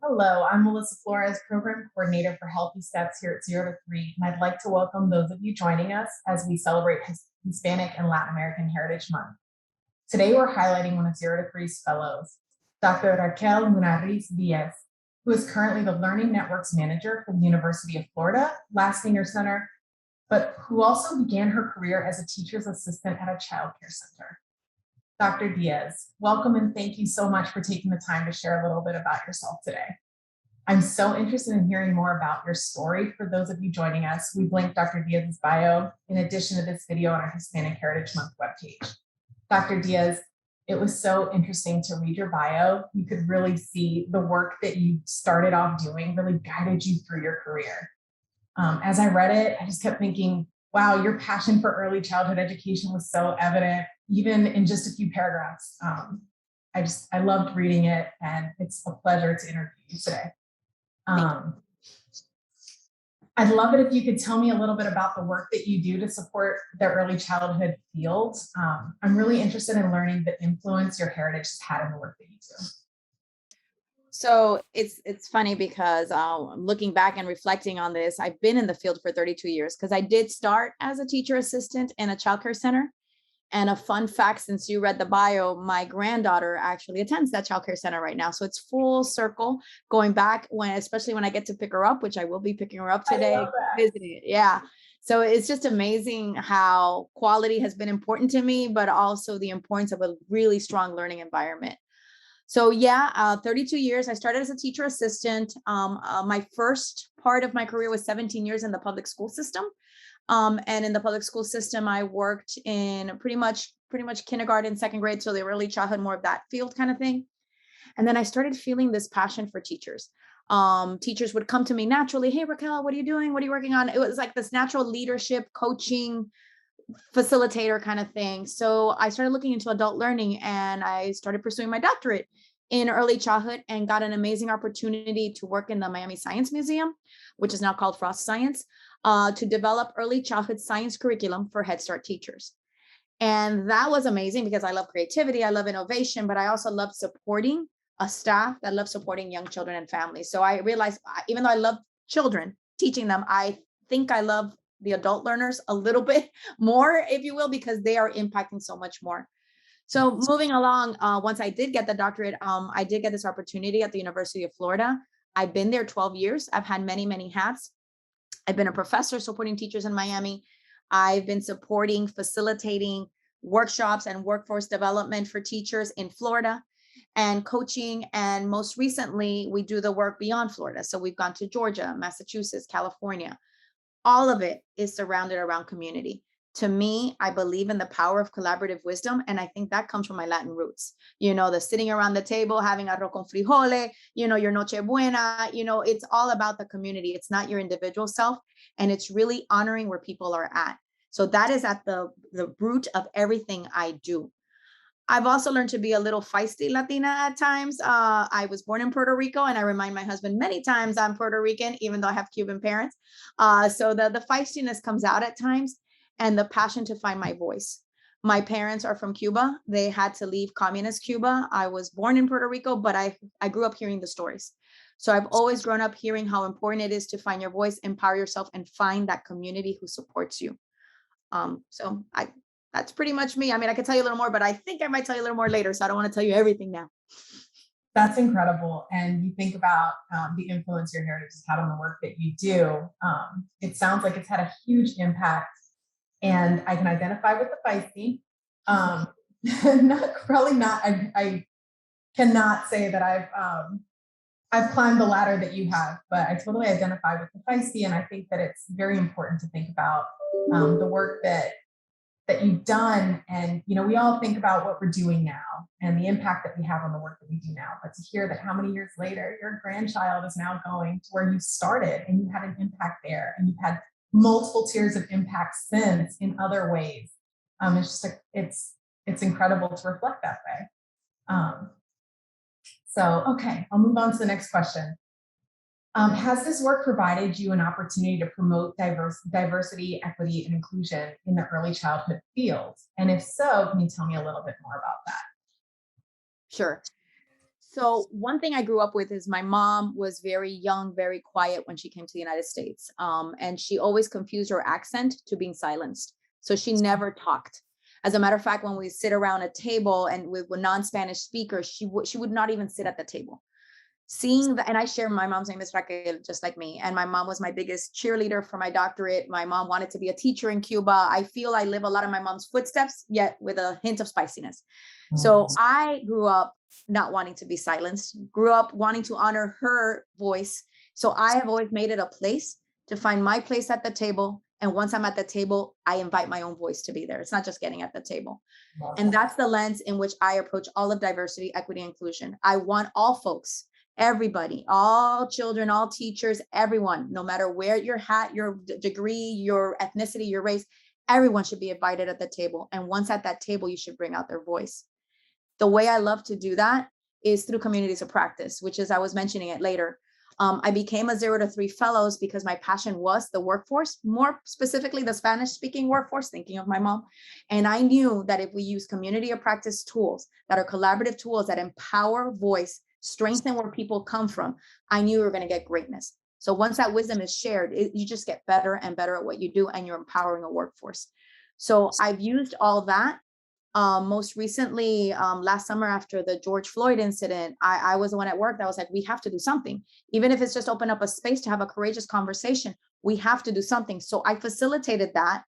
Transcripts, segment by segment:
Hello, I'm Melissa Flores, Program Coordinator for Healthy Steps here at 0 to 3, and I'd like to welcome those of you joining us as we celebrate Hispanic and Latin American Heritage Month. Today, we're highlighting one of 0 to 3's fellows, Dr. Raquel Munarriz Diaz, who is currently the Learning Networks Manager for the University of Florida, Lastinger Center, but who also began her career as a teacher's assistant at a childcare center. Dr. Diaz, welcome and thank you so much for taking the time to share a little bit about yourself today. I'm so interested in hearing more about your story. For those of you joining us, we've linked Dr. Diaz's bio in addition to this video on our Hispanic Heritage Month webpage. Dr. Diaz, it was so interesting to read your bio. You could really see the work that you started off doing really guided you through your career. As I read it, I just kept thinking, wow, your passion for early childhood education was so evident, even in just a few paragraphs. I loved reading it, and it's a pleasure to interview you today. I'd love it if you could tell me a little bit about the work that you do to support the early childhood field. I'm really interested in learning the influence your heritage has had in the work that you do. So it's funny because looking back and reflecting on this, I've been in the field for 32 years because I did start as a teacher assistant in a childcare center. And a fun fact, since you read the bio, my granddaughter actually attends that childcare center right now. So it's full circle going back especially when I get to pick her up, which I will be picking her up today. Visiting it. Yeah. So it's just amazing how quality has been important to me, but also the importance of a really strong learning environment. So yeah, 32 years. I started as a teacher assistant. My first part of my career was 17 years in the public school system. And in the public school system, I worked in pretty much kindergarten, second grade, so the early childhood, more of that field kind of thing. And then I started feeling this passion for teachers. Teachers would come to me naturally. Hey, Raquel, what are you doing? What are you working on? It was like this natural leadership, coaching, facilitator kind of thing. So I started looking into adult learning, and I started pursuing my doctorate in early childhood and got an amazing opportunity to work in the Miami Science Museum, which is now called Frost Science, to develop early childhood science curriculum for Head Start teachers. And that was amazing because I love creativity, I love innovation, but I also love supporting a staff that loves supporting young children and families. So I realized, even though I love children, teaching them, I think I love the adult learners a little bit more, if you will, because they are impacting so much more. So moving along, once I did get the doctorate, I did get this opportunity at the University of Florida. I've been there 12 years. I've had many, many hats. I've been a professor supporting teachers in Miami. I've been supporting, facilitating workshops and workforce development for teachers in Florida and coaching. And most recently, we do the work beyond Florida. So we've gone to Georgia, Massachusetts, California. All of it is surrounded around community. To me, I believe in the power of collaborative wisdom. And I think that comes from my Latin roots. The sitting around the table, having arroz con frijoles, your noche buena, it's all about the community. It's not your individual self. And it's really honoring where people are at. So that is at the root of everything I do. I've also learned to be a little feisty Latina at times. I was born in Puerto Rico, and I remind my husband many times I'm Puerto Rican, even though I have Cuban parents. So the feistiness comes out at times, and the passion to find my voice. My parents are from Cuba. They had to leave communist Cuba. I was born in Puerto Rico, but I grew up hearing the stories. So I've always grown up hearing how important it is to find your voice, empower yourself, and find that community who supports you. That's pretty much me. I mean, I could tell you a little more, but I think I might tell you a little more later. So I don't want to tell you everything now. That's incredible. And you think about the influence your heritage has had on the work that you do. It sounds like it's had a huge impact. And I can identify with the feisty. I cannot say that I've climbed the ladder that you have, but I totally identify with the feisty. And I think that it's very important to think about the work that you've done. And, we all think about what we're doing now and the impact that we have on the work that we do now. But to hear that how many years later your grandchild is now going to where you started and you had an impact there, and you've had multiple tiers of impact since in other ways. It's just it's incredible to reflect that way. Okay, I'll move on to the next question. Has this work provided you an opportunity to promote diversity, equity, and inclusion in the early childhood field? And if so, can you tell me a little bit more about that? Sure. So one thing I grew up with is my mom was very young, very quiet when she came to the United States. And she always confused her accent to being silenced. So she never talked. As a matter of fact, when we sit around a table and with non-Spanish speakers, she would not even sit at the table. Seeing that, and I share my mom's name is Raquel, just like me. And my mom was my biggest cheerleader for my doctorate. My mom wanted to be a teacher in Cuba. I feel I live a lot of my mom's footsteps, yet with a hint of spiciness. So I grew up not wanting to be silenced, grew up wanting to honor her voice. So I have always made it a place to find my place at the table. And once I'm at the table, I invite my own voice to be there. It's not just getting at the table. And that's the lens in which I approach all of diversity, equity, inclusion. I want all folks, everybody, all children, all teachers, everyone, no matter where your hat, your degree, your ethnicity, your race, everyone should be invited at the table. And once at that table, you should bring out their voice. The way I love to do that is through communities of practice, which is, I was mentioning it later. I became a 0 to 3 fellows because my passion was the workforce, more specifically the Spanish speaking workforce, thinking of my mom. And I knew that if we use community of practice tools that are collaborative tools that empower voice, strengthen where people come from, I knew we were going to get greatness. So once that wisdom is shared, you just get better and better at what you do, and you're empowering a workforce. So I've used all that. Most recently, last summer after the George Floyd incident, I was the one at work that was like, we have to do something. Even if it's just open up a space to have a courageous conversation, we have to do something. So I facilitated that.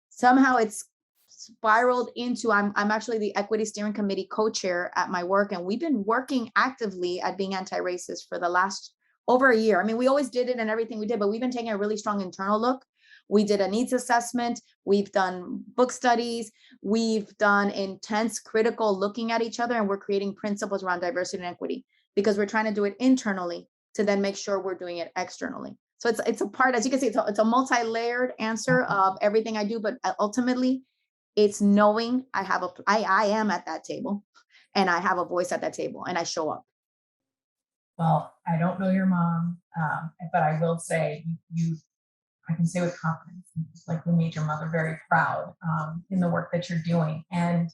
Somehow it's spiraled into, I'm actually the equity steering committee co-chair at my work. And we've been working actively at being anti-racist for the last over a year. I mean, we always did it and everything we did, but we've been taking a really strong internal look. We did a needs assessment. We've done book studies. We've done intense critical looking at each other, and we're creating principles around diversity and equity because we're trying to do it internally to then make sure we're doing it externally. So it's a part, as you can see, it's a multi-layered answer of everything I do, but ultimately it's knowing I am at that table and I have a voice at that table and I show up. Well, I don't know your mom, but I will say I can say with confidence, like, we made your mother very proud in the work that you're doing. And,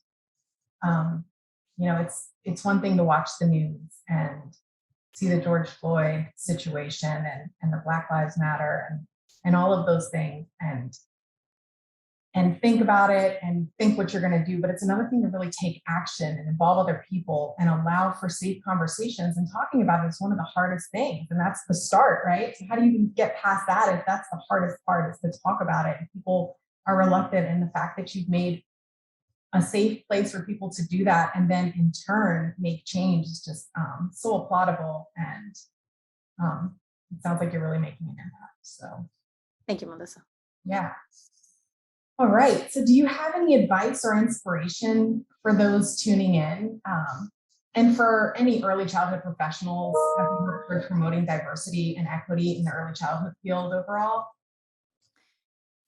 it's one thing to watch the news and see the George Floyd situation and the Black Lives Matter and all of those things and think about it and think what you're going to do. But it's another thing to really take action and involve other people and allow for safe conversations. And talking about it is one of the hardest things. And that's the start, right? So how do you even get past that if that's the hardest part, is to talk about it? And people are reluctant, and the fact that you've made a safe place for people to do that and then in turn make change is just so applaudable. And it sounds like you're really making an impact. So thank you, Melissa. Yeah. All right. So do you have any advice or inspiration for those tuning in, and for any early childhood professionals for promoting diversity and equity in the early childhood field overall?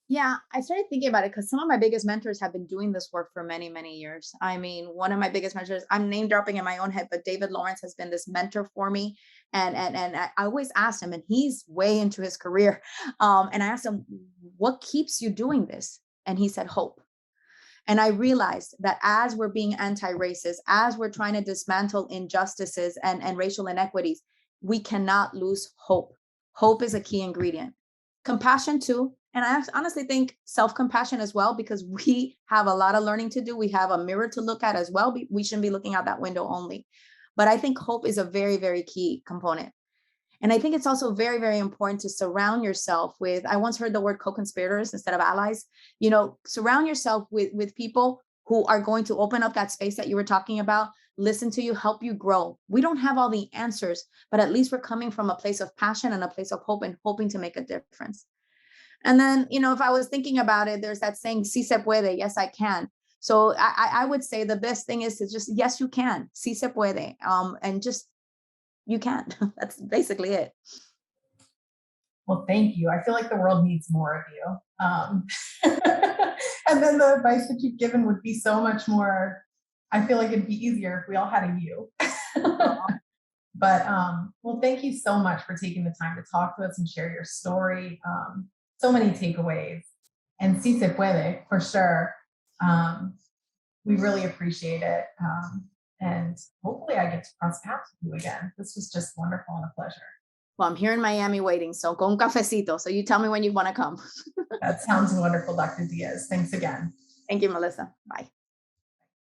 Yeah, I started thinking about it because some of my biggest mentors have been doing this work for many, many years. I mean, one of my biggest mentors, I'm name dropping in my own head, but David Lawrence has been this mentor for me. And I always asked him, and he's way into his career. And I asked him, what keeps you doing this? And he said, hope. And I realized that as we're being anti-racist, as we're trying to dismantle injustices and racial inequities, we cannot lose hope. Hope is a key ingredient. Compassion too. And I honestly think self-compassion as well, because we have a lot of learning to do. We have a mirror to look at as well. We shouldn't be looking out that window only. But I think hope is a very, very key component. And I think it's also very, very important to surround yourself with, I once heard the word co-conspirators instead of allies. Surround yourself with people who are going to open up that space that you were talking about, listen to you, help you grow. We don't have all the answers, but at least we're coming from a place of passion and a place of hope and hoping to make a difference. And then, if I was thinking about it, there's that saying, si se puede, yes, I can. So I would say the best thing is to just, yes, you can, si se puede, and just, you can. That's basically it. Well, thank you. I feel like the world needs more of you. And then the advice that you've given would be so much more, I feel like it'd be easier if we all had a you. But, well, thank you so much for taking the time to talk to us and share your story. So many takeaways, and si se puede for sure. We really appreciate it. And hopefully I get to cross paths with you again. This was just wonderful and a pleasure. Well, I'm here in Miami waiting, so con un cafecito. So you tell me when you want to come. That sounds wonderful, Dr. Diaz. Thanks again. Thank you, Melissa. Bye.